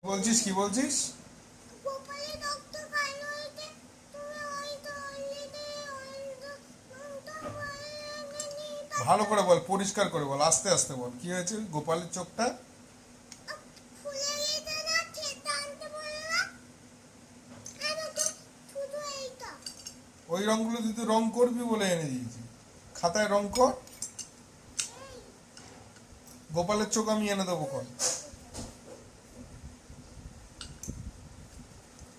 বলছিস কি বলছিস? ভালো করে বল, পরিষ্কার করে বল, আস্তে আস্তে বল, কি হয়েছে গোপালের চোখটা? ওই রংগুলো তুই তো রং করবি বলে এনে দিয়েছি, খাতায় রং কর। গোপালের চোখ আমি এনে দেবো কোন?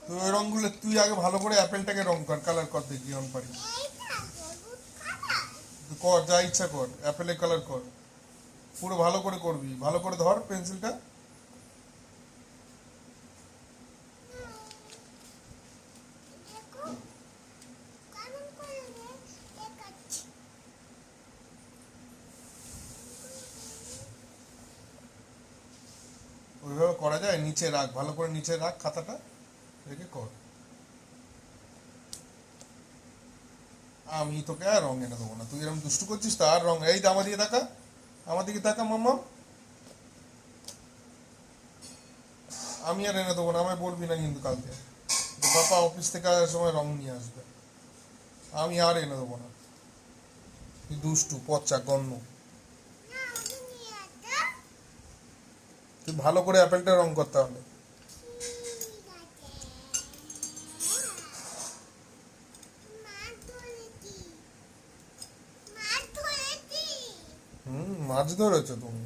তুই ওই রংগুলো তুই আগে ভালো করে অ্যাপেলটাকে রং কর, কালার কর, দেখি অন পারি। তুই কর, যা ইচ্ছা কর, অ্যাপেলের কালার কর, পুরো ভালো করে করবি, ভালো করে ধর পেন্সিলটা। ওইভাবে করা যায়? নিচে রাখ, ভালো করে নিচে রাখ খাতাটা, রেখে কর। আমি তোকে আর রং এনে দেবো না, তুই এরকম দুষ্টু করছিস তো। আর রং, এই তো আমার দিকে তাকা, আমার দিকে তাকা মাম্মা। আমি আর এনে দেবো না, আমায় বলবি না কিন্তু কালকে যে বাবা অফিস থেকে আসার সময় রং নিয়ে আসবে। আমি আর এনে দেবো না, তুই দুষ্টু পচা গণ্য। তুই ভালো করে অ্যাপেলটা রং করতে হবে। মাছ ধরেছো তুমি?